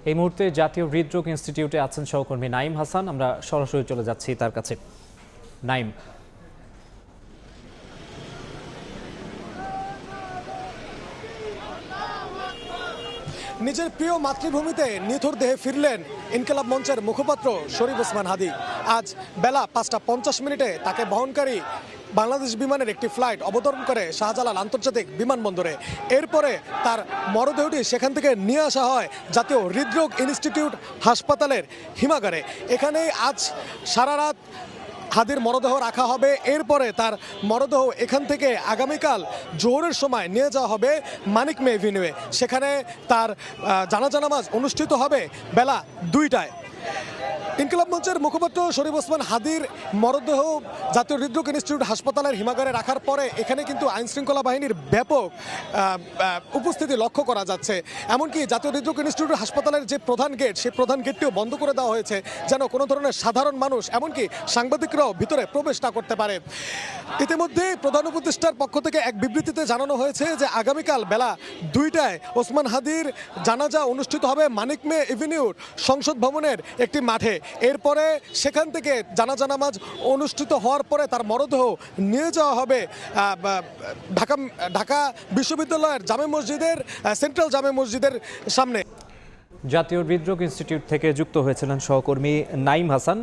এই মুহূর্তে জাতীয় হৃদরোগ ইনস্টিটিউটে আছেন সহকর্মী নাইম হাসান। আমরা সরাসরি চলে যাচ্ছি তার কাছে। নাইম, নিজের প্রিয় মাতৃভূমিতে নিথর দেহে ফিরলেন ইনকিলাব মঞ্চের মুখপাত্র শরীফ ওসমান হাদী। আজ বেলা 5:50 তাকে বহনকারী বাংলাদেশ বিমানের একটি ফ্লাইট অবতরণ করে শাহজালাল আন্তর্জাতিক বিমানবন্দরে। এরপরে তার মরদেহটি সেখান থেকে নিয়ে আসা হয় জাতীয় হৃদরোগ ইনস্টিটিউট হাসপাতালের হিমাগারে। এখানেই আজ সারা রাত হাদির মরদেহ রাখা হবে। এরপরে তার মরদেহ এখান থেকে আগামীকাল জোহরের সময় নিয়ে যাওয়া হবে মানিক মে এভিনিউয়ে। সেখানে তার জানাজা নামাজ অনুষ্ঠিত হবে বেলা 2টায়। ইনকিলাব মঞ্চের মুখপাত্র শরীফ ওসমান হাদীর মরদেহ জাতীয় হৃদরোগ ইনস্টিটিউট হাসপাতালের হিমাগারে রাখার পরে এখানে কিন্তু আইনশৃঙ্খলা বাহিনীর ব্যাপক উপস্থিতি লক্ষ্য করা যাচ্ছে। এমনকি জাতীয় হৃদরোগ ইনস্টিটিউট হাসপাতালের যে প্রধান গেট, সেই প্রধান গেটটিও বন্ধ করে দেওয়া হয়েছে, যেন কোনো ধরনের সাধারণ মানুষ এমনকি সাংবাদিকরাও ভিতরে প্রবেশ না করতে পারে। ইতিমধ্যে প্রধান উপদেষ্টার পক্ষ থেকে এক বিবৃতিতে জানানো হয়েছে যে আগামীকাল বেলা 2টায় ওসমান হাদীর জানাজা অনুষ্ঠিত হবে মানিক মে এভিনিউর সংসদ ভবনের একটি মাঠে। এরপরে সেখান থেকে জানাজা নামাজ অনুষ্ঠিত হওয়ার পরে তার মরদেহ নিয়ে যাওয়া হবে ঢাকা বিশ্ববিদ্যালয়ের জামে মসজিদের সেন্ট্রাল জামে মসজিদের সামনে। জাতীয় হৃদরোগ ইনস্টিটিউট থেকে যুক্ত হয়েছিলেন সহকর্মী নাইম হাসান।